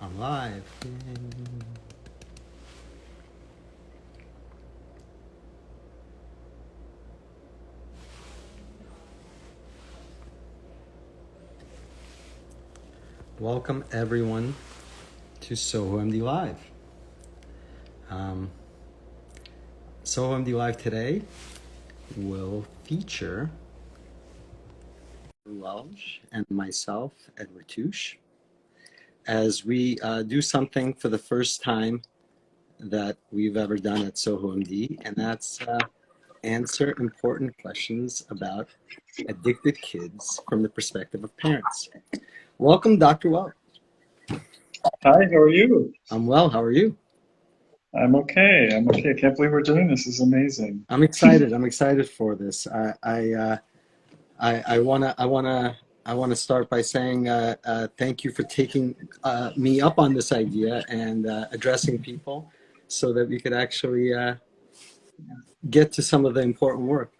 I'm live. Yay. Welcome everyone to SohoMD Live. SohoMD Live today will feature Welge and myself at Ratush as we do something for the first time that we've ever done at SohoMD, and that's answer important questions about addicted kids from the perspective of parents. Welcome, Dr. Welch. Hi, how are you? I'm well. How are you? I'm okay. I'm okay. I can't believe we're doing this. This is amazing. I'm excited. I'm excited for this. I wanna start by saying thank you for taking me up on this idea and addressing people, so that we could actually get to some of the important work.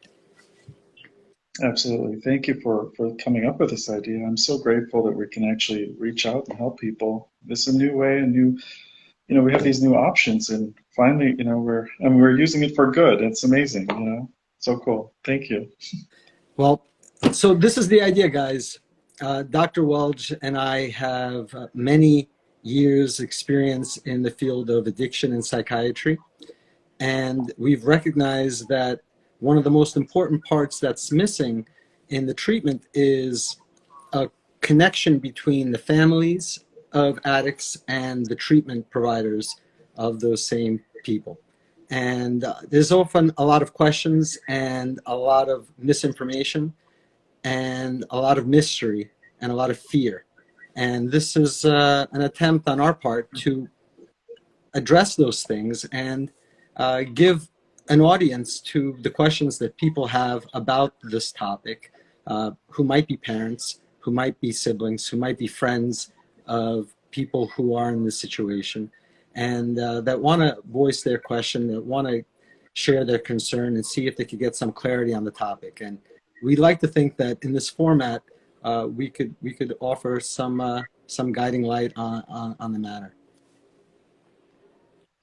Absolutely. Thank you for coming up with this idea. I'm so grateful that we can actually reach out and help people. This is a new way, we have these new options, and finally, we're using it for good. It's amazing. So cool. Thank you. Well, so this is the idea, guys. Dr. Welge and I have many years experience in the field of addiction and psychiatry. And we've recognized that one of the most important parts that's missing in the treatment is a connection between the families of addicts and the treatment providers of those same people. And there's often a lot of questions and a lot of misinformation and a lot of mystery and a lot of fear. And this is an attempt on our part to address those things and give an audience to the questions that people have about this topic, who might be parents, who might be siblings, who might be friends of people who are in this situation, and that want to voice their question, that want to share their concern and see if they could get some clarity on the topic. And we'd like to think that in this format, we could offer some guiding light on the matter.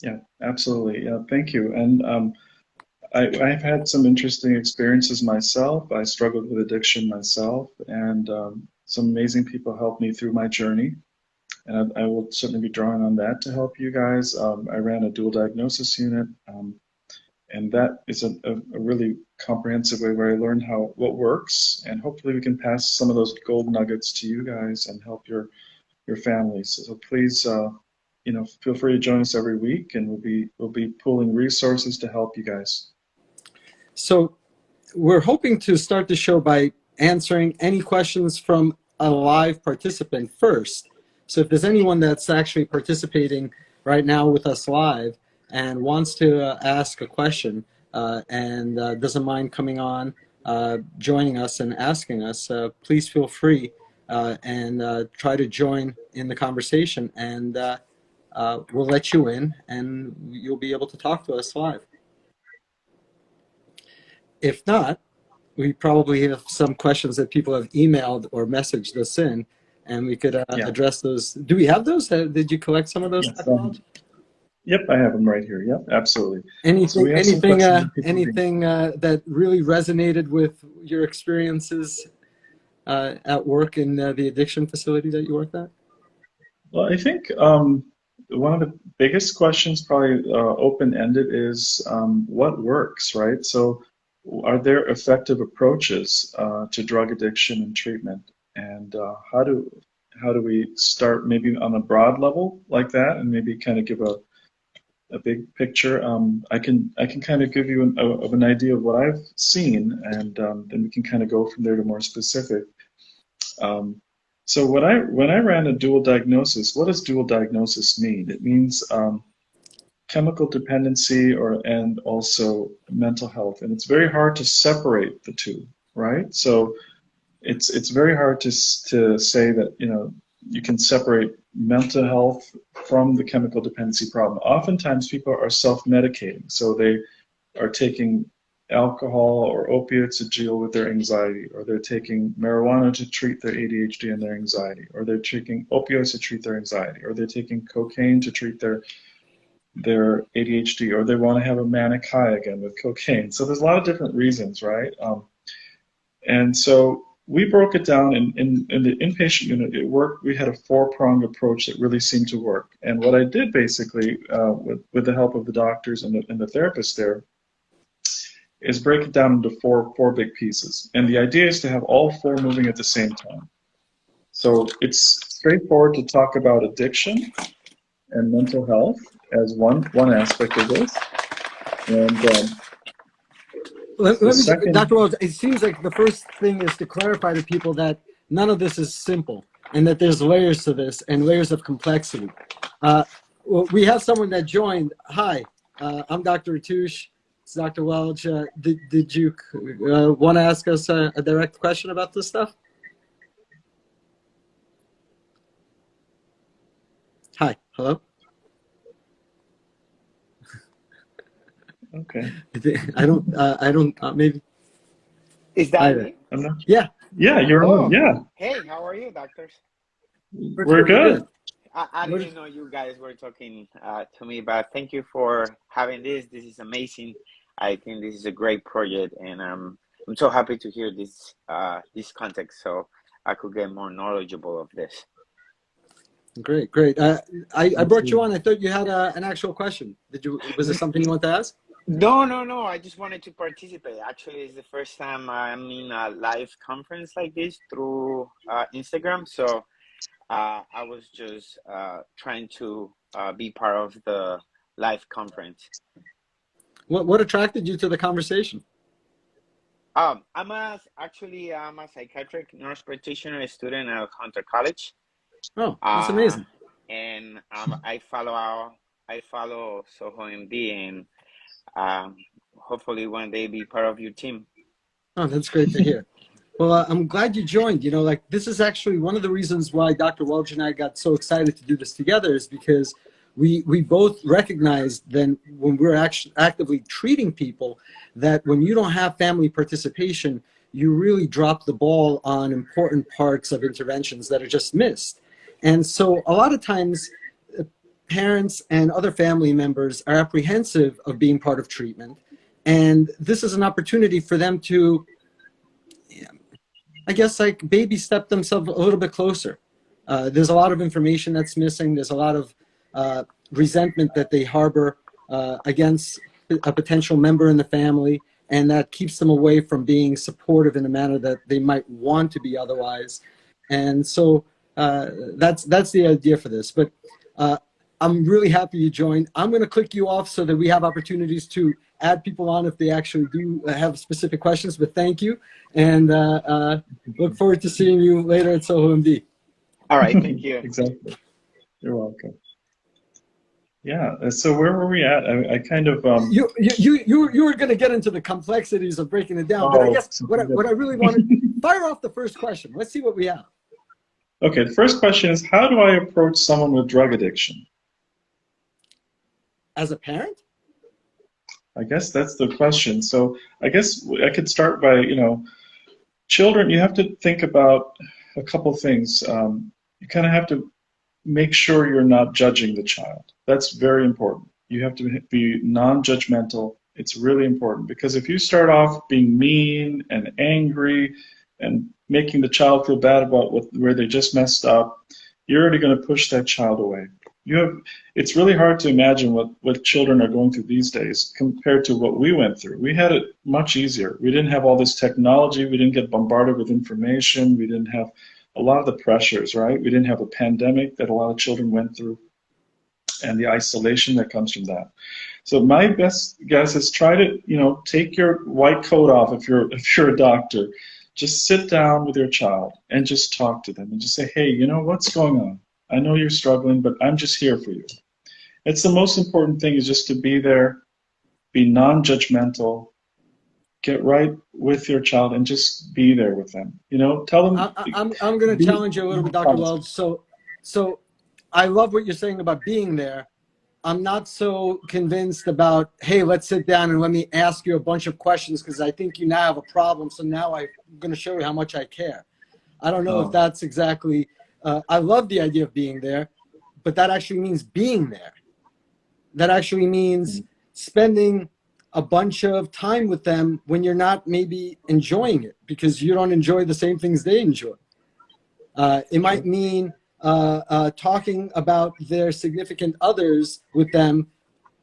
Yeah, absolutely. Yeah, thank you. And I've had some interesting experiences myself. I struggled with addiction myself, and some amazing people helped me through my journey. And I will certainly be drawing on that to help you guys. I ran a dual diagnosis unit, and that is a really comprehensive way where I learned what works, and hopefully we can pass some of those gold nuggets to you guys and help your families. So please, feel free to join us every week, and we'll be pooling resources to help you guys. So we're hoping to start the show by answering any questions from a live participant first. So if there's anyone that's actually participating right now with us live and wants to ask a question and doesn't mind coming on, joining us and asking us, please feel free and try to join in the conversation, and we'll let you in and you'll be able to talk to us live. If not, we probably have some questions that people have emailed or messaged us in, and we could Yeah. address those. Do we have those? Did you collect some of those? Yes, yep, I have them right here. Yep, absolutely. So Anything, we have some questions that people anything that really resonated with your experiences at work in the addiction facility that you worked at? Well, I think one of the biggest questions, probably open-ended, is what works, right? So, are there effective approaches to drug addiction and treatment, and how do we start maybe on a broad level like that, and maybe kind of give a big picture? I can kind of give you an idea of what I've seen, and then we can kind of go from there to more specific. So when I ran a dual diagnosis, what does dual diagnosis mean? It means chemical dependency and also mental health, and it's very hard to separate the two, right? So it's very hard to say that you can separate mental health from the chemical dependency problem. Oftentimes people are self-medicating, so they are taking alcohol or opiates to deal with their anxiety, or they're taking marijuana to treat their ADHD and their anxiety, or they're taking opioids to treat their anxiety, or they're taking cocaine to treat their ADHD, or they want to have a manic high again with cocaine. So there's a lot of different reasons, right? And so we broke it down in the inpatient unit. It worked. We had a four-pronged approach that really seemed to work. And what I did basically, with the help of the doctors and the therapists there, is break it down into four big pieces. And the idea is to have all four moving at the same time. So it's straightforward to talk about addiction and mental health as one aspect of this. And let me, second, Dr. Welge, it seems like the first thing is to clarify to people that none of this is simple and that there's layers to this and layers of complexity. Well, we have someone that joined. Hi, I'm Dr. Ratush. It's Dr. Welge. Did you want to ask us a direct question about this stuff? Hi, hello? okay. I don't, maybe. Is that me? I'm not, Yeah. yeah, you're on. Yeah. Hey, how are you, doctors? We're good. I didn't know you guys were talking to me, but thank you for having this. This is amazing. I think this is a great project, and I'm so happy to hear this context, so I could get more knowledgeable of this. Great. I brought you on. I thought you had an actual question. Was there something you want to ask? No. I just wanted to participate. Actually, it's the first time I'm in a live conference like this through Instagram. So I was just trying to be part of the live conference. What attracted you to the conversation? I'm a psychiatric nurse practitioner student at Hunter College. Oh, that's amazing. And I follow SohoMD, and hopefully one day be part of your team. Oh, that's great to hear. Well, I'm glad you joined. Like, this is actually one of the reasons why Dr. Welge and I got so excited to do this together, is because we both recognized then when we're actually actively treating people that when you don't have family participation, you really drop the ball on important parts of interventions that are just missed. And so a lot of times parents and other family members are apprehensive of being part of treatment. And this is an opportunity for them to, I guess, like baby step themselves a little bit closer. There's a lot of information that's missing. There's a lot of resentment that they harbor against a potential member in the family, and that keeps them away from being supportive in a manner that they might want to be otherwise. And so that's the idea for this. But I'm really happy you joined. I'm going to click you off so that we have opportunities to add people on if they actually do have specific questions. But thank you, and look forward to seeing you later at SohoMD. All right, thank you. Exactly. You're welcome. Yeah. So where were we at? I kind of you were going to get into the complexities of breaking it down, but I guess what I really wanted, fire off the first question. Let's see what we have. Okay. The first question is, how do I approach someone with drug addiction? As a parent? I guess that's the question. So I guess I could start by, children, you have to think about a couple things. You kind of have to make sure you're not judging the child. That's very important. You have to be non-judgmental. It's really important, because if you start off being mean and angry and making the child feel bad about where they just messed up, you're already going to push that child away. It's really hard to imagine what children are going through these days compared to what we went through. We had it much easier. We didn't have all this technology. We didn't get bombarded with information. We didn't have a lot of the pressures, right? We didn't have a pandemic that a lot of children went through, and the isolation that comes from that. So my best guess is try to, take your white coat off if you're a doctor. Just sit down with your child and just talk to them and just say, hey, what's going on? I know you're struggling, but I'm just here for you. It's the most important thing, is just to be there, be non-judgmental, get right with your child, and just be there with them. Tell them. I'm going to challenge you a little bit, Dr. Welge. So I love what you're saying about being there. I'm not so convinced about, hey, let's sit down and let me ask you a bunch of questions because I think you now have a problem. So now I'm going to show you how much I care. I don't know if that's exactly, I love the idea of being there, but that actually means being there. That actually means spending a bunch of time with them when you're not maybe enjoying it because you don't enjoy the same things they enjoy. It might mean talking about their significant others with them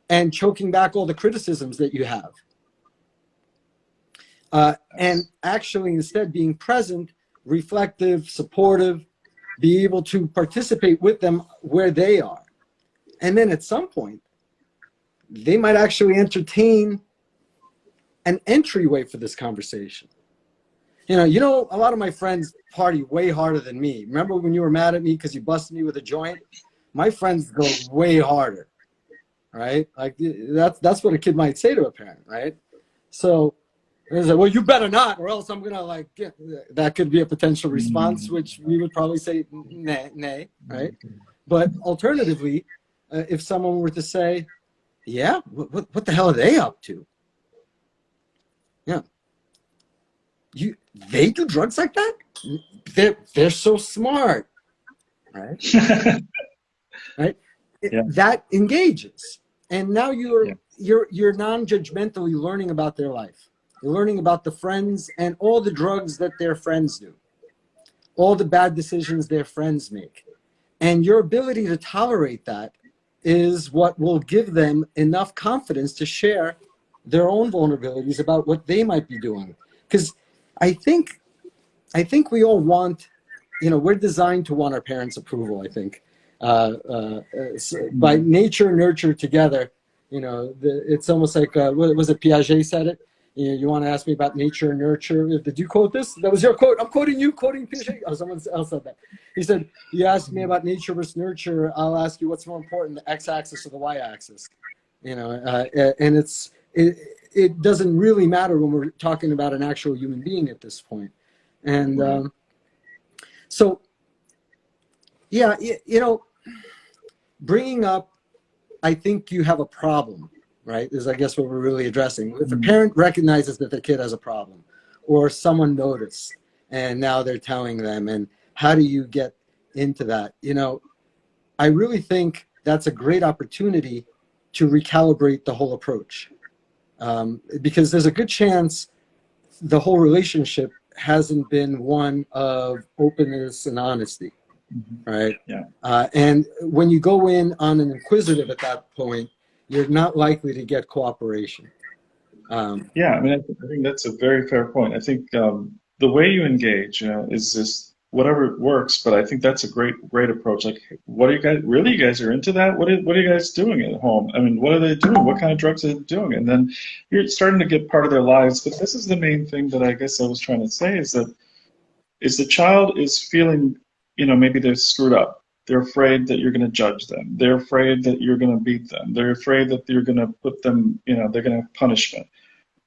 and choking back all the criticisms that you have. And actually instead being present, reflective, supportive, be able to participate with them where they are. And then at some point, they might actually entertain an entryway for this conversation. You know, a lot of my friends party way harder than me. Remember when you were mad at me because you busted me with a joint? My friends go way harder, right? Like that's what a kid might say to a parent, right? So it's like, well, you better not, or else I'm gonna like get. That could be a potential response, which we would probably say nay, right? But alternatively, if someone were to say, yeah, what the hell are they up to? Yeah. They do drugs like that? They're so smart, right? Right? That engages, and now you're non-judgmentally learning about their life. You're learning about the friends and all the drugs that their friends do, all the bad decisions their friends make, and your ability to tolerate that is what will give them enough confidence to share their own vulnerabilities about what they might be doing, because I think we all want, we're designed to want our parents' approval. I think by nature, nurture together. It's almost like what was it? Piaget said it. You want to ask me about nature and nurture? Did you quote this? That was your quote. I'm quoting you, quoting Piaget. Oh, someone else said that. He said, "You ask me about nature versus nurture. I'll ask you what's more important, the x-axis or the y-axis." And it doesn't really matter when we're talking about an actual human being at this point. And so, yeah, bringing up, I think you have a problem, right, is I guess what we're really addressing. If a parent recognizes that their kid has a problem or someone noticed and now they're telling them, and how do you get into that? I really think that's a great opportunity to recalibrate the whole approach. Because there's a good chance the whole relationship hasn't been one of openness and honesty, right? Yeah. And when you go in on an inquisitive at that point, you're not likely to get cooperation. Yeah, I mean, I think that's a very fair point. I think the way you engage, is just whatever works. But I think that's a great approach. Like, what are you guys really? You guys are into that? What are you guys doing at home? I mean, what are they doing? What kind of drugs are they doing? And then you're starting to get part of their lives. But this is the main thing that I guess I was trying to say is that the child is feeling, maybe they're screwed up. They're afraid that you're going to judge them. They're afraid that you're going to beat them. They're afraid that you're going to put them, they're going to have punishment.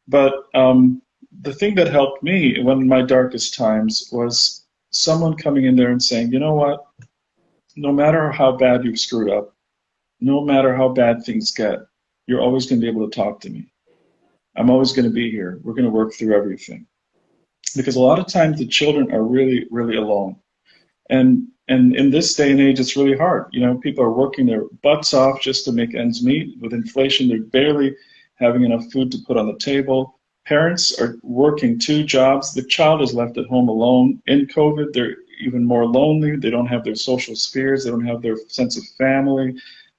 But the thing that helped me in one of my darkest times was someone coming in there and saying, you know what, no matter how bad you've screwed up, no matter how bad things get, you're always going to be able to talk to me. I'm always going to be here. We're going to work through everything. Because a lot of times the children are really, really alone. And in this day and age, it's really hard. People are working their butts off just to make ends meet. With inflation, they're barely having enough food to put on the table. Parents are working 2 jobs. The child is left at home alone. In COVID, they're even more lonely. They don't have their social spheres. They don't have their sense of family.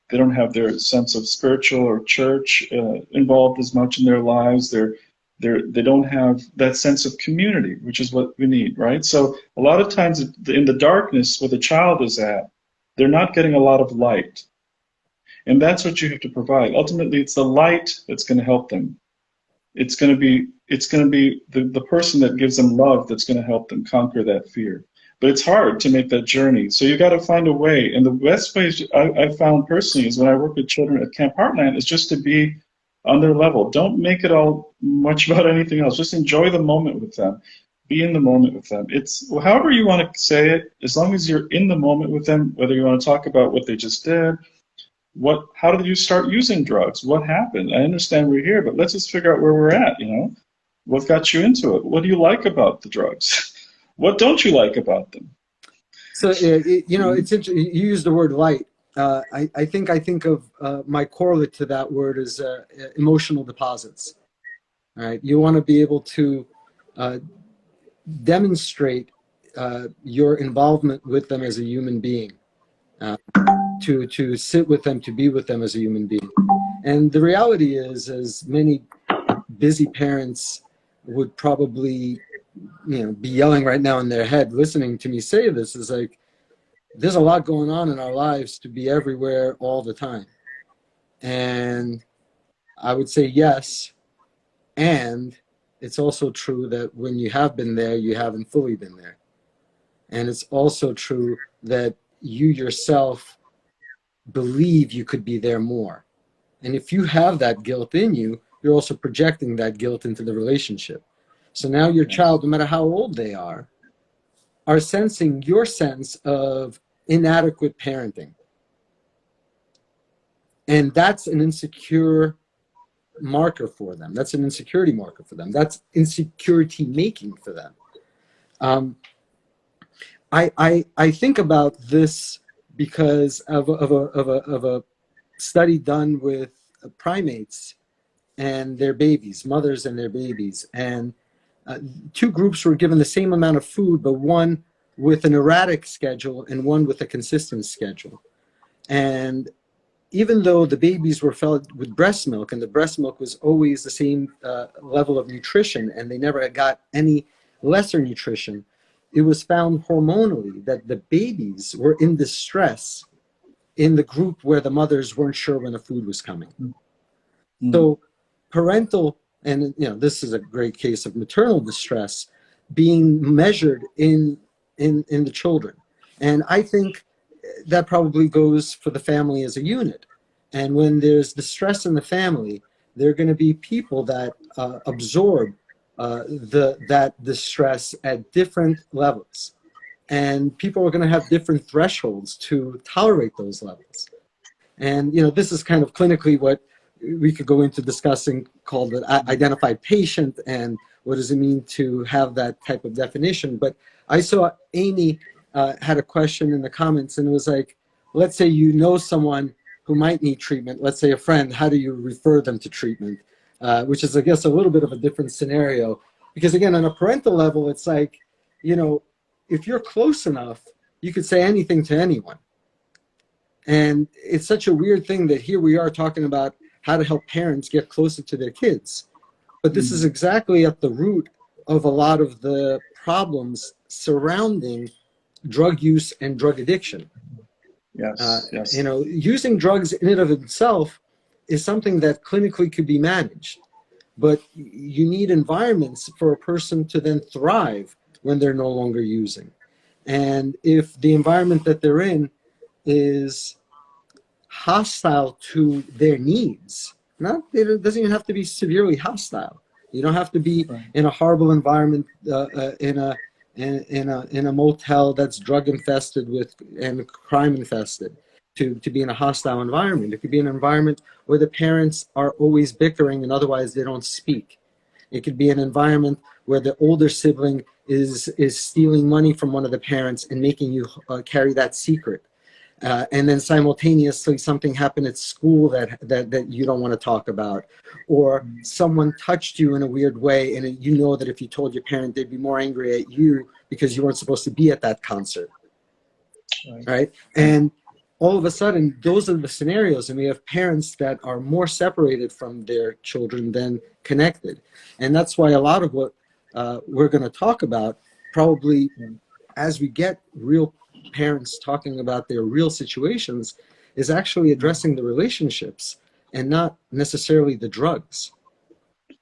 They don't have their sense of spiritual or church involved as much in their lives. They don't have that sense of community, which is what we need, right? So a lot of times in the darkness where the child is at, they're not getting a lot of light. And that's what you have to provide. Ultimately, it's the light that's going to help them. It's going to be the person that gives them love that's going to help them conquer that fear. But it's hard to make that journey. So you got to find a way. And the best ways I found personally is when I work with children at Camp Heartland is just to be on their level. Don't make it all much about anything else. Just enjoy the moment with them. Be in the moment with them. It's however you want to say it, as long as you're in the moment with them, whether you want to talk about what they just did, how did you start using drugs? What happened? I understand we're here, but let's just figure out where we're at, you know? What got you into it? What do you like about the drugs? What don't you like about them? So, you know, it's interesting. You use the word light. I think of my correlate to that word is emotional deposits. All right. You want to be able to demonstrate your involvement with them as a human being, to sit with them, to be with them as a human being. And the reality is, as many busy parents would probably, you know, be yelling right now in their head, listening to me say this, is like, there's a lot going on in our lives to be everywhere all the time. And I would say yes. And it's also true that when you have been there, you haven't fully been there. And it's also true that you yourself believe you could be there more. And if you have that guilt in you, you're also projecting that guilt into the relationship. So now your child, no matter how old they are sensing your sense of inadequate parenting. And that's an insecure marker for them. That's an insecurity marker for them. That's insecurity making for them. I think about this because of a study done with primates and their babies, mothers and their babies. And two groups were given the same amount of food, but one with an erratic schedule and one with a consistent schedule. And even though the babies were fed with breast milk, and the breast milk was always the same level of nutrition, and they never got any lesser nutrition, it was found hormonally that the babies were in distress in the group where the mothers weren't sure when the food was coming. Mm-hmm. So parental, and you know, this is a great case of maternal distress being measured in the children. And I think that probably goes for the family as a unit. And when there's distress in the family, there are going to be people that absorb that distress at different levels. And people are going to have different thresholds to tolerate those levels. And, you know, this is kind of clinically what we could go into discussing, called the identified patient, and what does it mean to have that type of definition. But I saw Amy had a question in the comments, and it was like, let's say you know someone who might need treatment, let's say a friend, how do you refer them to treatment? Which is, I guess, a little bit of a different scenario. Because again, on a parental level, it's like, you know, if you're close enough, you could say anything to anyone. And it's such a weird thing that here we are talking about how to help parents get closer to their kids. But this is exactly at the root of a lot of the problems surrounding drug use and drug addiction. Yes, yes. You know, using drugs in and of itself is something that clinically could be managed, but you need environments for a person to then thrive when they're no longer using. And if the environment that they're in is hostile to their needs, it doesn't even have to be severely hostile. You don't have to be in a horrible environment, in a motel that's drug infested and crime infested, to be in a hostile environment. It could be an environment where the parents are always bickering and otherwise they don't speak. It could be an environment where the older sibling is stealing money from one of the parents and making you carry that secret. And then simultaneously something happened at school that you don't want to talk about, or someone touched you in a weird way, and you know that if you told your parent, they'd be more angry at you because you weren't supposed to be at that concert, right? And all of a sudden, those are the scenarios, and we have parents that are more separated from their children than connected. And that's why a lot of what we're going to talk about, probably as we get real parents talking about their real situations, is actually addressing the relationships and not necessarily the drugs.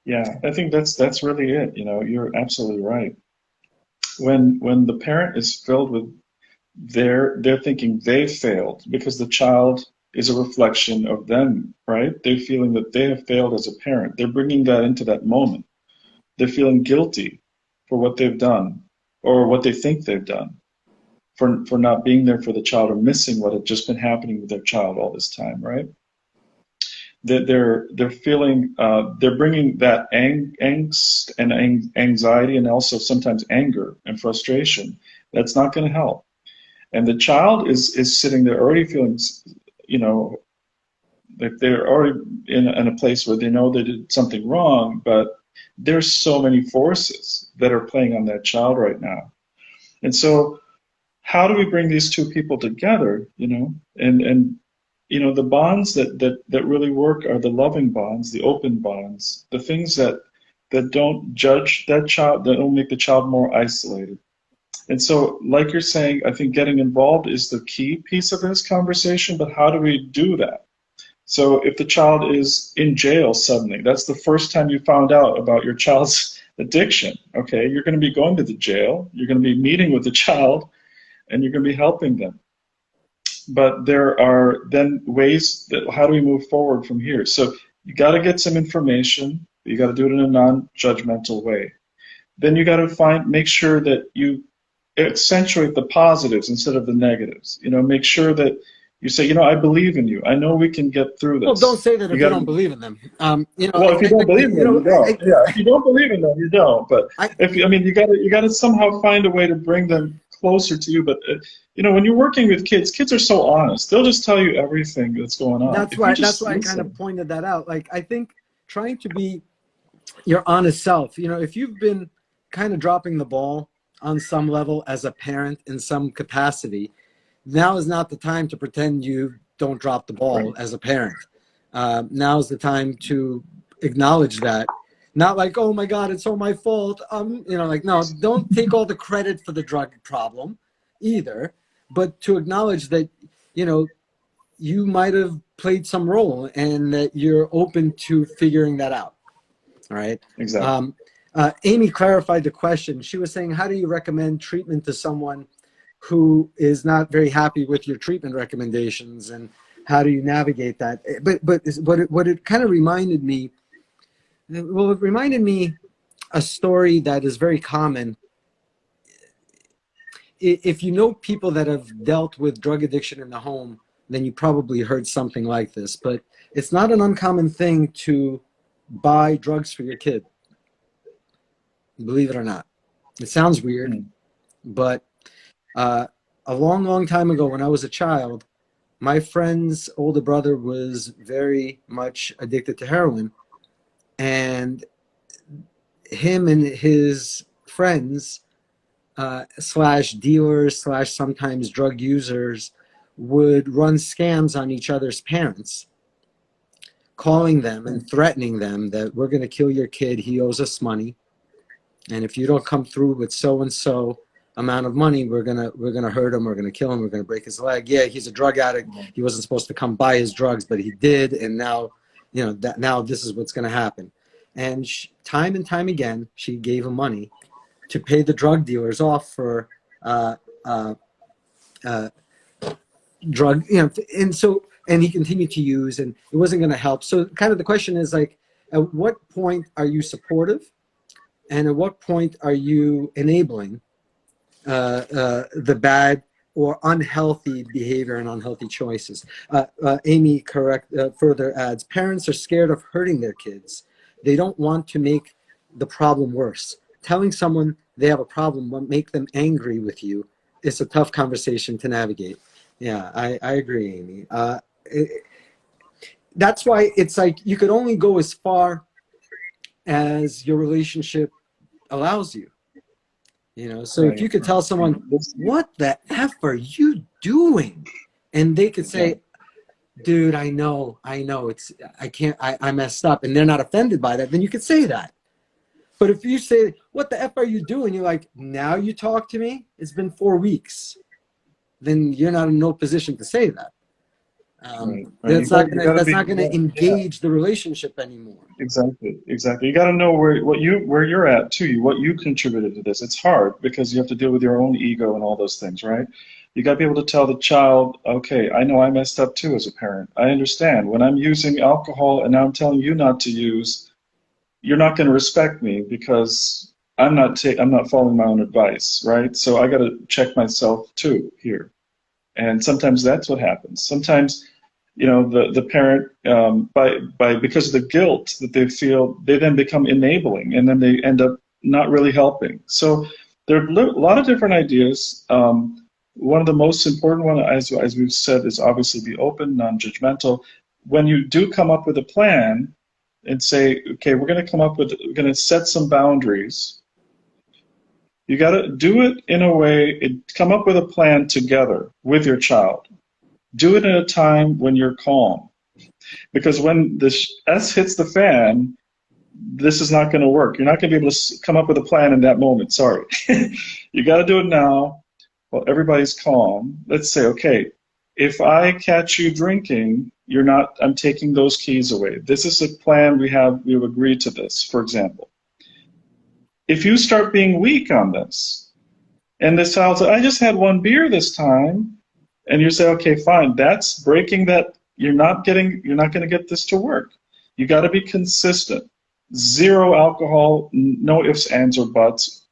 Yeah, I think that's really it. You know, you're absolutely right. When the parent is filled with they're thinking they failed because the child is a reflection of them, right? They're feeling that they have failed as a parent. They're bringing that into that moment. They're feeling guilty for what they've done or what they think they've done. for not being there for the child or missing what had just been happening with their child all this time, right? That they're feeling they're bringing that angst and anxiety and also sometimes anger and frustration. That's not going to help. And the child is sitting there already feeling, you know, like they're already in a place where they know they did something wrong, but there's so many forces that are playing on that child right now. And so how do we bring these two people together, you know, and you know, the bonds that really work are the loving bonds, the open bonds, the things that don't judge that child, that don't make the child more isolated. And so, like you're saying, I think getting involved is the key piece of this conversation, but how do we do that? So if the child is in jail suddenly, that's the first time you found out about your child's addiction, okay? You're going to be going to the jail, you're going to be meeting with the child, and you're going to be helping them. But there are then ways that, how do we move forward from here? So you got to get some information, you got to do it in a non-judgmental way. Then you got to make sure that you accentuate the positives instead of the negatives. You know, make sure that you say, you know, I believe in you. I know we can get through this. Well, don't say that if you don't believe in them. You know, well, if you don't believe in them, you don't. Yeah, if you don't believe in them, you don't. But if you, I mean, you got to somehow find a way to bring them closer to you. But you know, when you're working with kids are so honest. They'll just tell you everything that's going on. That's why I kind of pointed that out. Like, I think trying to be your honest self. You know, if you've been kind of dropping the ball on some level as a parent in some capacity, now is not the time to pretend you don't drop the ball as a parent. Now is the time to acknowledge that. Not like, oh my God, it's all my fault. You know, like, no, don't take all the credit for the drug problem either, but to acknowledge that, you know, you might have played some role and that you're open to figuring that out. All right. Exactly. Amy clarified the question. She was saying, how do you recommend treatment to someone who is not very happy with your treatment recommendations, and how do you navigate that? But what it kind of reminded me, well, it reminded me a story that is very common. If you know people that have dealt with drug addiction in the home, then you probably heard something like this. But it's not an uncommon thing to buy drugs for your kid. Believe it or not. It sounds weird, but a long, long time ago when I was a child, my friend's older brother was very much addicted to heroin, and him and his friends slash dealers slash sometimes drug users would run scams on each other's parents, calling them and threatening them that we're going to kill your kid, he owes us money, and if you don't come through with so and so amount of money, we're gonna hurt him, we're gonna kill him, we're gonna break his leg. Yeah, he's a drug addict, he wasn't supposed to come buy his drugs, but he did, and now, you know, that now this is what's gonna happen. And time and time again, she gave him money to pay the drug dealers off for drug, you know, and he continued to use, and it wasn't going to help. So kind of the question is, like, at what point are you supportive, and at what point are you enabling the bad or unhealthy behavior and unhealthy choices? Amy further adds, parents are scared of hurting their kids. They don't want to make the problem worse. Telling someone they have a problem will make them angry with you. It's a tough conversation to navigate. Yeah, I agree, Amy. That's why it's like you could only go as far as your relationship allows you. You know, so if you could tell someone, what the F are you doing? And they could say, dude, I know, I messed up, and they're not offended by that, then you could say that. But if you say, what the F are you doing? You're like, now you talk to me? It's been 4 weeks. Then you're not in no position to say that. That's not going to engage the relationship anymore. Exactly. You got to know where you're at too. What you contributed to this. It's hard because you have to deal with your own ego and all those things, right? You got to be able to tell the child, okay, I know I messed up too as a parent. I understand when I'm using alcohol and now I'm telling you not to use. You're not going to respect me because I'm not following my own advice, right? So I got to check myself too here. And sometimes that's what happens. Sometimes, the parent, by because of the guilt that they feel, they then become enabling, and then they end up not really helping. So there are a lot of different ideas. One of the most important one, as we've said, is obviously be open, non-judgmental. When you do come up with a plan and say, okay, we're going to set some boundaries. You got to do it in a way, come up with a plan together with your child. Do it at a time when you're calm. Because when the S hits the fan, this is not going to work. You're not going to be able to come up with a plan in that moment. Sorry. You got to do it now while everybody's calm. Let's say, okay, if I catch you drinking, I'm taking those keys away. This is a plan we've agreed to this, for example. If you start being weak on this, and this child says, I just had one beer this time, and you say, okay, fine, that's breaking that. You're not going to get this to work. You got to be consistent. Zero alcohol, no ifs, ands, or buts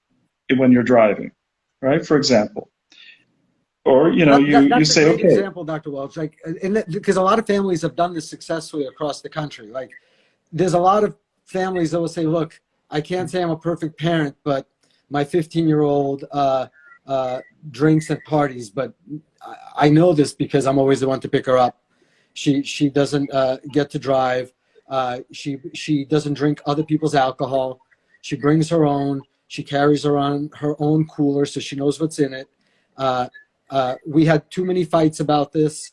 when you're driving, right? For example. Or, you That's a say, great okay. example, Dr. Welch. Because a lot of families have done this successfully across the country. Like, there's a lot of families that will say, look, I can't say I'm a perfect parent, but my 15-year-old drinks at parties, but I know this because I'm always the one to pick her up. She doesn't get to drive. She doesn't drink other people's alcohol. She brings her own. She carries her own cooler, so she knows what's in it. We had too many fights about this.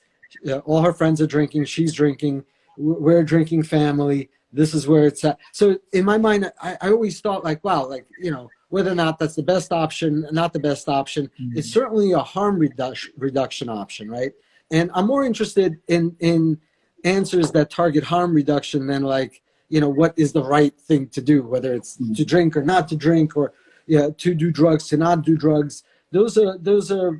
All her friends are drinking. She's drinking. We're a drinking family. This is where it's at. So in my mind, I always thought like, wow, like, whether or not that's the best option, not the best option, it's certainly a harm reduction option, right? And I'm more interested in answers that target harm reduction than like, what is the right thing to do, whether it's to drink or not to drink, or to do drugs, to not do drugs. Those are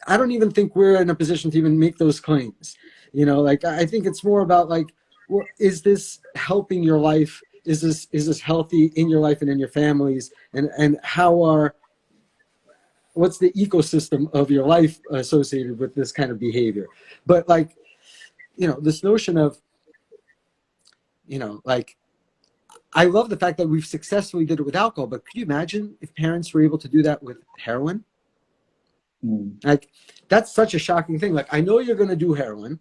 I don't even think we're in a position to even make those claims. Like, I think it's more about like, well, is this helping your life? Is this healthy in your life and in your families? And what's the ecosystem of your life associated with this kind of behavior? But like, this notion of, like, I love the fact that we've successfully did it with alcohol, but could you imagine if parents were able to do that with heroin? Like, that's such a shocking thing. Like, I know you're going to do heroin,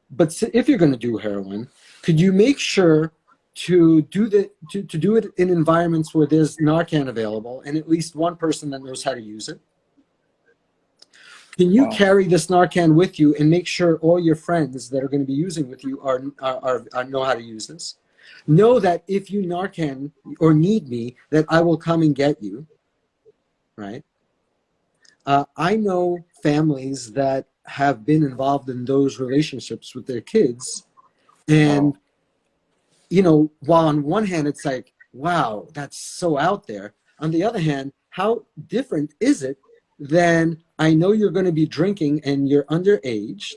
but if you're going to do heroin, could you make sure to do it in environments where there's Narcan available and at least one person that knows how to use it? Can you carry this Narcan with you and make sure all your friends that are going to be using with you are know how to use this? Know that if you Narcan or need me, that I will come and get you, right? I know families that have been involved in those relationships with their kids. And, while on one hand, it's like, wow, that's so out there. On the other hand, how different is it than I know you're going to be drinking and you're underage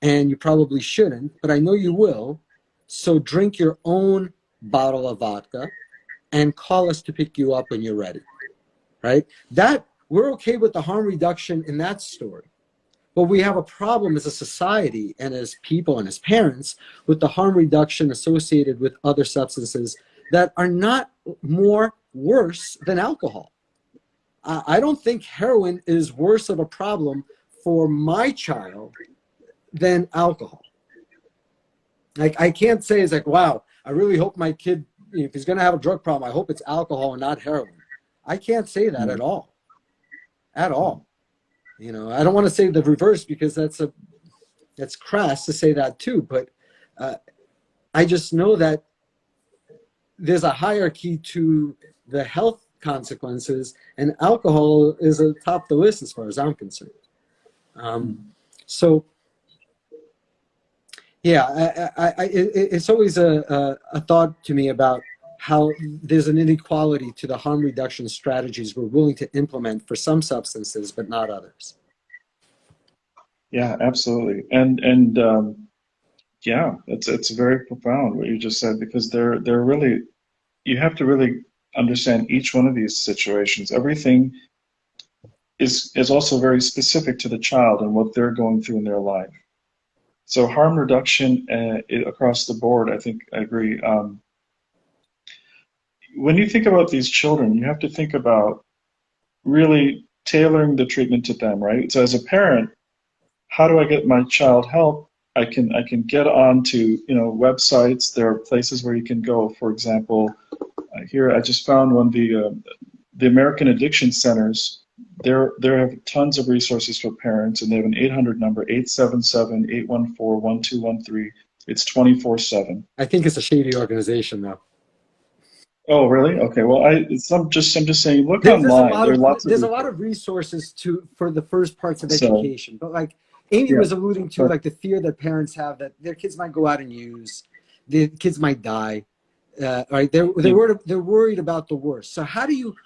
and you probably shouldn't, but I know you will. So drink your own bottle of vodka and call us to pick you up when you're ready, right? We're okay with the harm reduction in that story. But we have a problem as a society and as people and as parents with the harm reduction associated with other substances that are not worse than alcohol. I don't think heroin is worse of a problem for my child than alcohol. Like, I can't say it's like, wow, I really hope my kid, if he's going to have a drug problem, I hope it's alcohol and not heroin. I can't say that at all. At all. I don't want to say the reverse because that's crass to say that too, but I just know that there's a hierarchy to the health consequences, and alcohol is atop the list as far as I'm concerned. So, yeah, it's always a thought to me about how there's an inequality to the harm reduction strategies we're willing to implement for some substances, but not others. Yeah, absolutely. And yeah, it's very profound what you just said, because they're really you have to really understand each one of these situations. Everything is also very specific to the child and what they're going through in their life. So harm reduction across the board, I think I agree. When you think about these children, you have to think about really tailoring the treatment to them, right? So as a parent, how do I get my child help? I can get onto websites. There are places where you can go. For example, here I just found one, the American Addiction Centers. They have tons of resources for parents, and they have an 800 number, 877-814-1213. It's 24/7. I think it's a shady organization, though. Oh, really? Okay. Well, I'm just saying, look online. There are lots of there's a lot of resources for the first parts of so education, but like Amy yeah, was alluding to, but like the fear that parents have that their kids might go out and use, the kids might die, right? yeah, They're worried about the worst. So how do you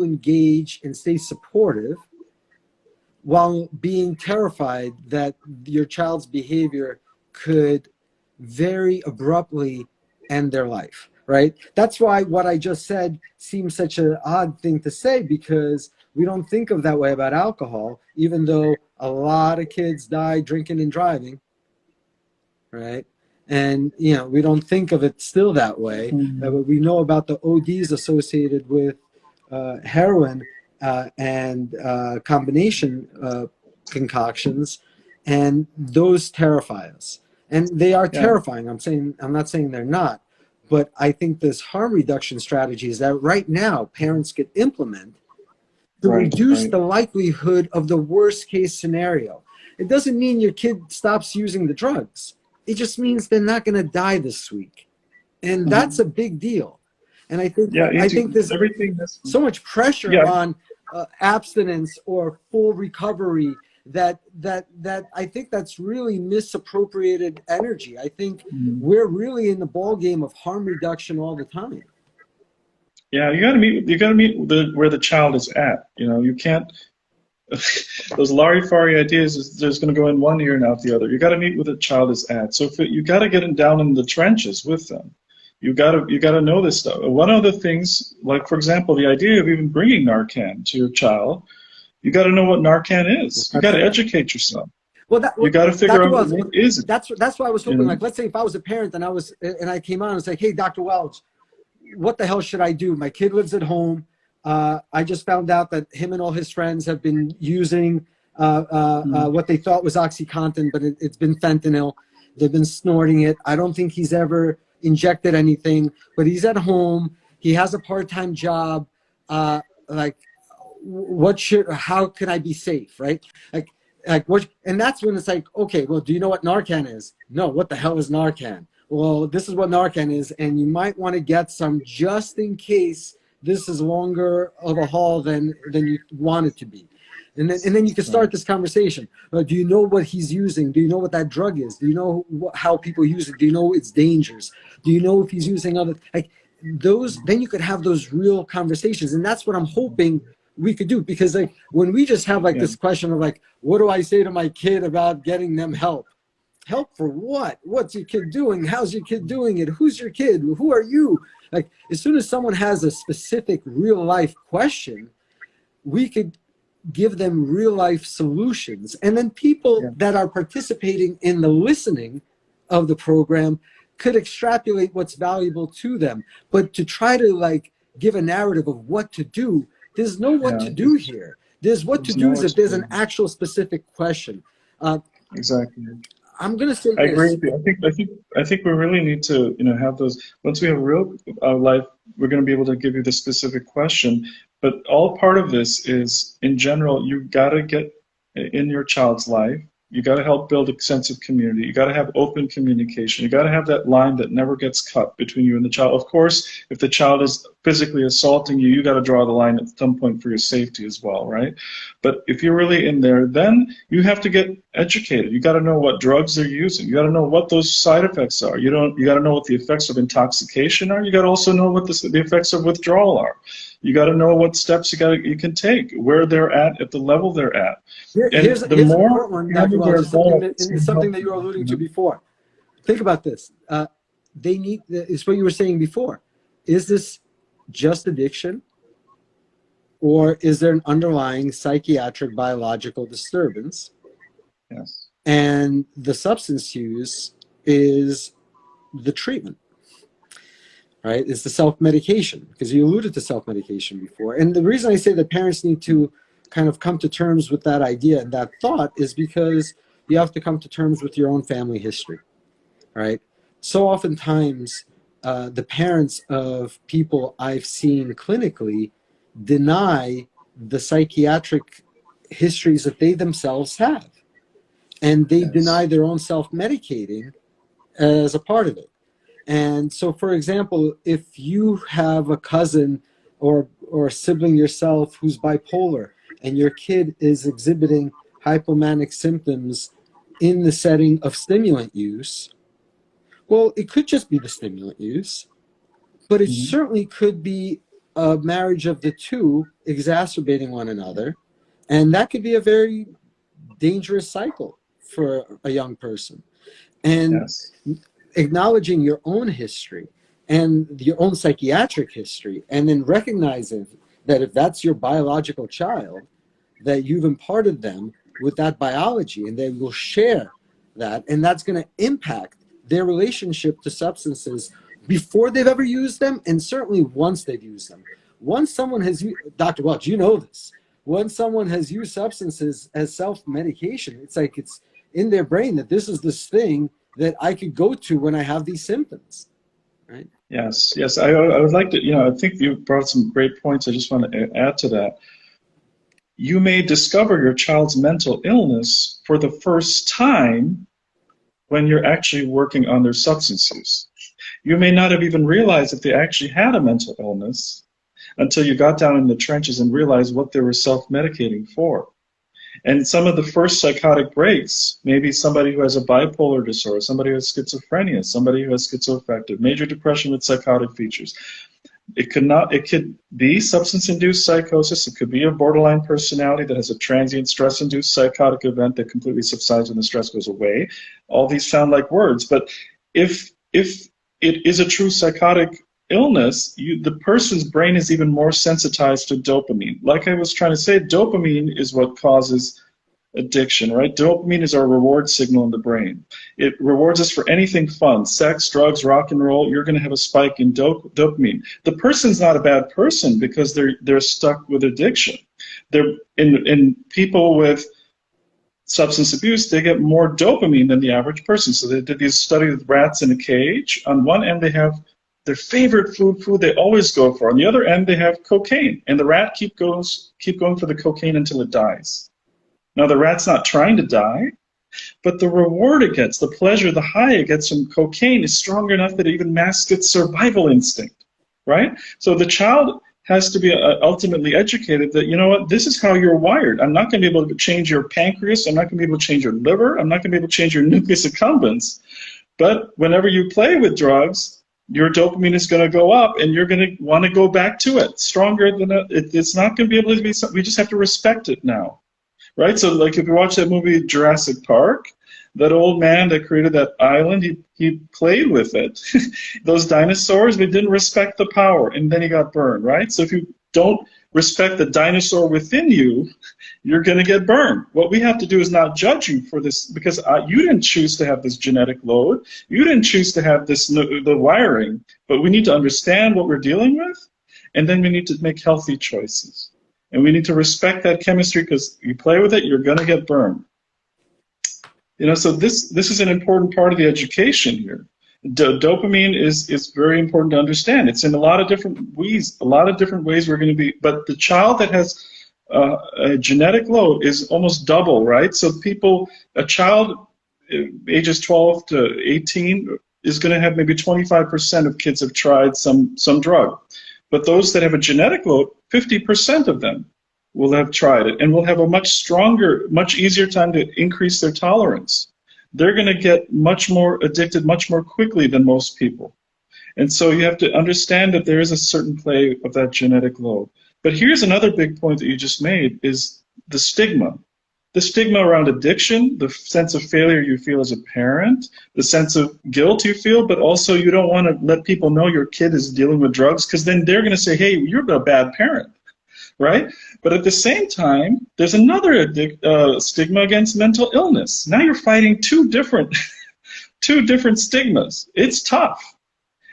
engage and stay supportive while being terrified that your child's behavior could very abruptly end their life, right? That's why what I just said seems such an odd thing to say, because we don't think of that way about alcohol, even though a lot of kids die drinking and driving, right? And we don't think of it still that way. But we know about the ODs associated with heroin and combination concoctions, and those terrify us. And they are yeah, terrifying. I'm not saying they're not, but I think this harm reduction strategies that right now parents could implement to reduce right. the likelihood of the worst case scenario. It doesn't mean your kid stops using the drugs. It just means they're not going to die this week. And that's a big deal. And I think there's everything that's so much pressure yeah. on abstinence or full recovery that I think that's really misappropriated energy. I think we're really in the ball game of harm reduction all the time. Yeah, you got to meet where the child is at. You can't those Larry-Fari ideas is there's going to go in one ear and out the other. You got to meet where the child is at. So you got to get them down in the trenches with them. You got to know this stuff. One of the things, like for example, the idea of even bringing Narcan to your child, you got to know what Narcan is. You got to educate yourself. You got to figure out what is it. That's why I was hoping. Like, let's say if I was a parent and I came on and was like, "Hey, Dr. Welge, what the hell should I do? My kid lives at home. I just found out that him and all his friends have been using what they thought was OxyContin, but it's been fentanyl. They've been snorting it. I don't think he's ever injected anything, but he's at home. He has a part-time job. How can I be safe, right? Like what? And that's when it's like, okay, well, do you know what Narcan is? No, what the hell is Narcan? Well, this is what Narcan is, and you might want to get some just in case this is longer of a haul than you want it to be. And then you can start this conversation. Do you know what he's using? Do you know what that drug is? Do you know how people use it? Do you know its dangers? Do you know if he's using other, like those? Then you could have those real conversations, and that's what I'm hoping we could do. Because like when we just have like this question of like, what do I say to my kid about getting them help? Help for what? What's your kid doing? How's your kid doing it? Who's your kid? Who are you? Like as soon as someone has a specific real life question, we could give them real life solutions. And then people that are participating in the listening of the program could extrapolate what's valuable to them. But to try to like give a narrative of what to do, there's no what to do here. There's what to do is if there's an actual specific question. Exactly. I'm going to say I agree with you. I think we really need to, have those. Once we have real life, we're going to be able to give you the specific question. But all part of this is, in general, you got to get in your child's life. You got to help build a sense of community. You got to have open communication. You got to have that line that never gets cut between you and the child. Of course, if the child is physically assaulting you, you got to draw the line at some point for your safety as well, right? But if you're really in there, then you have to get educated. You got to know what drugs they're using. You got to know what those side effects are. You got to know what the effects of intoxication are. You got to also know what the effects of withdrawal are. You got to know what steps you can take, where they're at the level they're at. Here's an important one, Dr. Welch, something that you were alluding to before. Think about this. It's what you were saying before. is this just addiction, or is there an underlying psychiatric biological disturbance? Yes. And the substance use is the treatment, right? It's the self-medication, because you alluded to self-medication before. And the reason I say that parents need to kind of come to terms with that idea and that thought is because you have to come to terms with your own family history, right? So oftentimes, the parents of people I've seen clinically deny the psychiatric histories that they themselves have. And they deny Yes. their own self-medicating as a part of it. And so, for example, if you have a cousin or a sibling yourself who's bipolar and your kid is exhibiting hypomanic symptoms in the setting of stimulant use, well, it could just be the stimulant use, but it Mm-hmm. certainly could be a marriage of the two exacerbating one another. And that could be a very dangerous cycle for a young person. And Yes. acknowledging your own history and your own psychiatric history, and then recognizing that if that's your biological child, that you've imparted them with that biology and they will share that, and that's going to impact their relationship to substances before they've ever used them, and certainly once they've used them. Once someone has used, Dr. Welch, you know this, once someone has used substances as self-medication, it's like it's in their brain that this is this thing that I could go to when I have these symptoms, right? Yes. Yes. I would like to, I think you brought some great points. I just want to add to that. You may discover your child's mental illness for the first time when you're actually working on their substance use. You may not have even realized that they actually had a mental illness until you got down in the trenches and realized what they were self-medicating for. And some of the first psychotic breaks, maybe somebody who has a bipolar disorder, somebody who has schizophrenia, somebody who has schizoaffective, major depression with psychotic features. It could be substance-induced psychosis. It could be a borderline personality that has a transient stress-induced psychotic event that completely subsides when the stress goes away. All these sound like words, but if it is a true psychotic illness, the person's brain is even more sensitized to dopamine. Like I was trying to say, dopamine is what causes addiction, right? Dopamine is our reward signal in the brain. It rewards us for anything fun, sex, drugs, rock and roll. You're going to have a spike in dopamine. The person's not a bad person because they're stuck with addiction. They're in people with substance abuse, they get more dopamine than the average person. So they did these studies with rats in a cage. On one end, they have their favorite food they always go for. On the other end, they have cocaine, and the rat keep going for the cocaine until it dies. Now, the rat's not trying to die, but the reward it gets, the pleasure, the high it gets from cocaine is strong enough that it even masks its survival instinct, right? So the child has to be ultimately educated that, you know what, this is how you're wired. I'm not going to be able to change your pancreas. I'm not going to be able to change your liver. I'm not going to be able to change your nucleus accumbens. But whenever you play with drugs, your dopamine is going to go up, and you're going to want to go back to it. Stronger than it's not going to be able to be something. We just have to respect it now. Right? So like if you watch that movie Jurassic Park, that old man that created that island, he played with it. Those dinosaurs, they didn't respect the power, and then he got burned, right? So if you don't respect the dinosaur within you, you're going to get burned. What we have to do is not judge you for this, because you didn't choose to have this genetic load. You didn't choose to have the wiring, but we need to understand what we're dealing with, and then we need to make healthy choices. And we need to respect that chemistry, because you play with it, you're going to get burned. So this is an important part of the education here. Dopamine is very important to understand. It's in a lot of different ways. We're going to be, but the child that has a genetic load is almost double, right? So a child ages 12 to 18 is going to have maybe 25% of kids have tried some drug. But those that have a genetic load, 50% of them will have tried it and will have a much stronger, much easier time to increase their tolerance. They're going to get much more addicted much more quickly than most people. And so you have to understand that there is a certain play of that genetic load. But here's another big point that you just made, is the stigma. the stigma around addiction, the sense of failure you feel as a parent, the sense of guilt you feel, but also you don't want to let people know your kid is dealing with drugs because then they're going to say, hey, you're a bad parent, right? But at the same time, there's another stigma against mental illness. Now you're fighting two different stigmas. It's tough.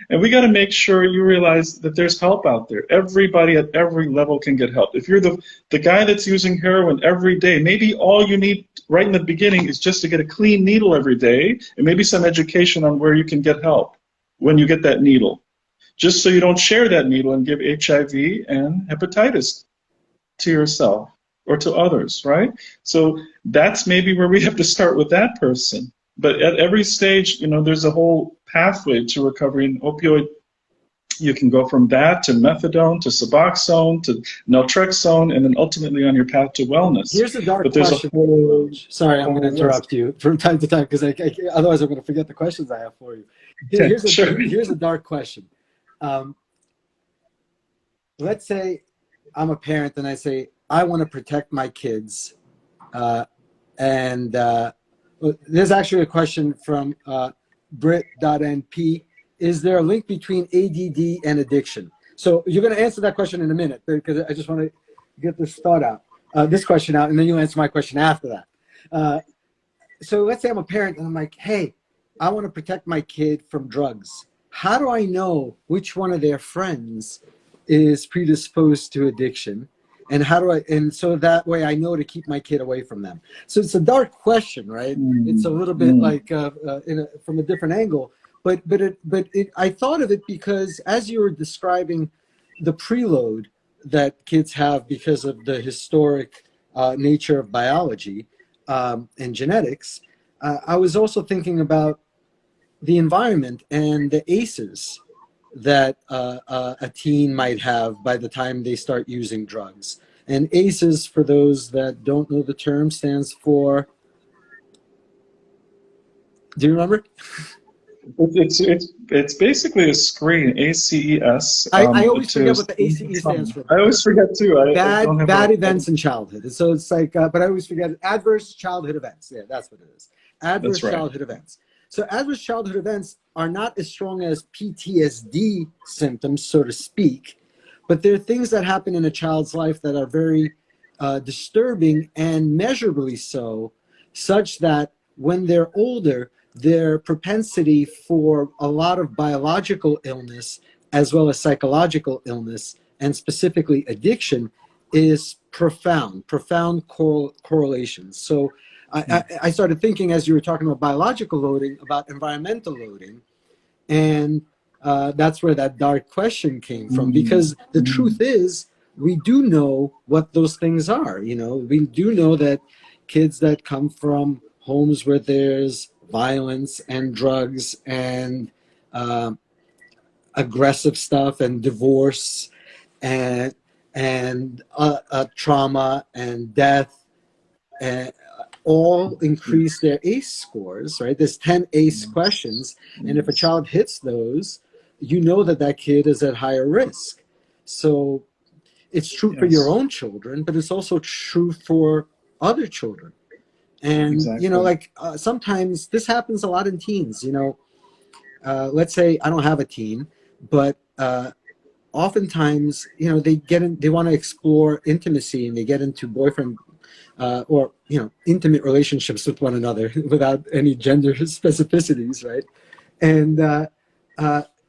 And we got to make sure you realize that there's help out there. Everybody at every level can get help. If you're the guy that's using heroin every day, maybe all you need right in the beginning is just to get a clean needle every day and maybe some education on where you can get help when you get that needle. Just so you don't share that needle and give HIV and hepatitis to yourself or to others, right? So that's maybe where we have to start with that person. But at every stage, you know, there's a whole pathway to recovery. In opioid, you can go from that to methadone to Suboxone to naltrexone, and then ultimately on your path to wellness. Here's a dark but there's question. A whole, Sorry, I'm going to interrupt you from time to time because otherwise I'm going to forget the questions I have for you. Here's a dark question. Let's say I'm a parent and I say, I want to protect my kids. There's actually a question from Brit.np. Is there a link between ADD and addiction? So you're going to answer that question in a minute because I just want to get this question out, and then you'll answer my question after that. So let's say I'm a parent and I'm like, hey, I want to protect my kid from drugs. How do I know which one of their friends is predisposed to addiction? And so that way I know to keep my kid away from them. So it's a dark question, right? It's a little bit like from a different angle, but I thought of it because as you were describing the preload that kids have because of the historic nature of biology and genetics, I was also thinking about the environment and the ACEs that a teen might have by the time they start using drugs. And ACEs, for those that don't know the term, stands for, do you remember? It's basically a screen, ACES. I always forget what the ACE stands for. I always forget too. Bad events in childhood. So it's like, but I always forget adverse childhood events. Yeah, that's what it is. Adverse childhood events. So adverse childhood events are not as strong as PTSD symptoms, so to speak, but there are things that happen in a child's life that are very disturbing and measurably so, such that when they're older, their propensity for a lot of biological illness as well as psychological illness, and specifically addiction, is profound correlations. So I started thinking, as you were talking about biological loading, about environmental loading, and that's where that dark question came from, because the truth is we do know what those things are. You know, we do know that kids that come from homes where there's violence and drugs and aggressive stuff and divorce and trauma and death and all increase their ACE scores, right? There's 10 ACE questions, and if a child hits those, you know that that kid is at higher risk. So it's true for your own children, but it's also true for other children. And, you know, like sometimes this happens a lot in teens, you know. Let's say I don't have a teen, but oftentimes, you know, they want to explore intimacy and they get into boyfriend or, you know, intimate relationships with one another without any gender specificities, right? And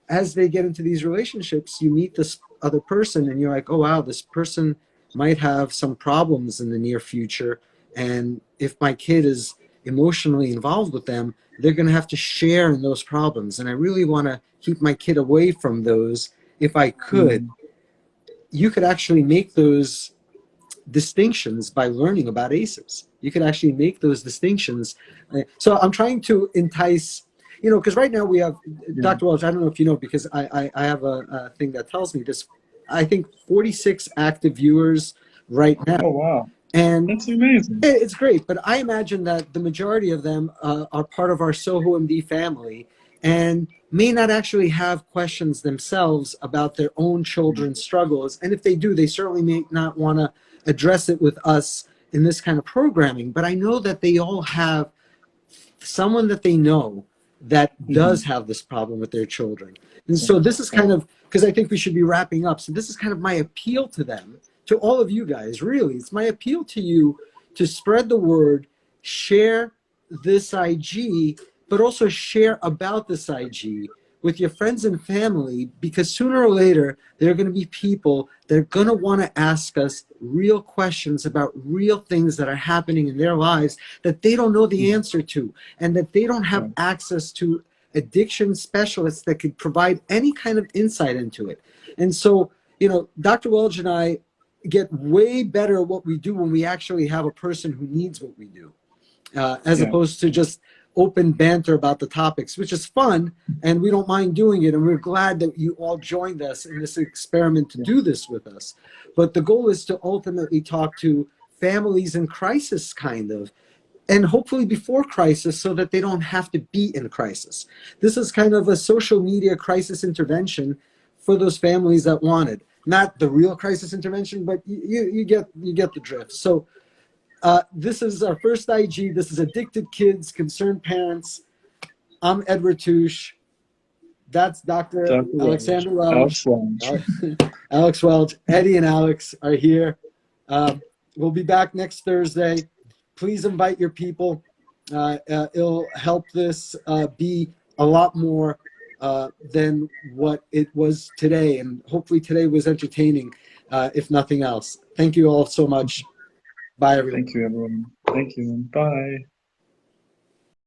as they get into these relationships, you meet this other person and you're like, oh, wow, this person might have some problems in the near future. And if my kid is emotionally involved with them, they're going to have to share in those problems. And I really want to keep my kid away from those. If I could, you could actually make those distinctions by learning about ACEs. You could actually make those distinctions. So I'm trying to entice, you know, because right now we have, Dr. Welge, I don't know if you know, because I have a thing that tells me this, I think 46 active viewers right now. Oh, wow. And that's amazing. It's great, but I imagine that the majority of them are part of our SohoMD family and may not actually have questions themselves about their own children's struggles. And if they do, they certainly may not want to address it with us in this kind of programming, but I know that they all have someone that they know that does have this problem with their children. And so this is kind of, because I think we should be wrapping up. So this is kind of my appeal to them, to all of you guys, really. It's my appeal to you to spread the word, share this IG, but also share about this IG with your friends and family, because sooner or later, there are going to be people that are going to want to ask us real questions about real things that are happening in their lives that they don't know the answer to, and that they don't have access to addiction specialists that could provide any kind of insight into it. And so, you know, Dr. Welge and I get way better at what we do when we actually have a person who needs what we do, as opposed to just open banter about the topics, which is fun, and we don't mind doing it, and we're glad that you all joined us in this experiment to do this with us. But the goal is to ultimately talk to families in crisis, kind of, and hopefully before crisis, so that they don't have to be in crisis. This is kind of a social media crisis intervention for those families that want it. Not the real crisis intervention, but you get the drift. So this is our first IG. This is Addicted Kids, Concerned Parents. I'm Ed Ratush. That's Dr. Alexander Welge. Alex Welge. Eddie and Alex are here. We'll be back next Thursday. Please invite your people. It'll help this be a lot more than what it was today. And hopefully today was entertaining, if nothing else. Thank you all so much. Bye, everyone. Thank you, everyone. Thank you. Bye.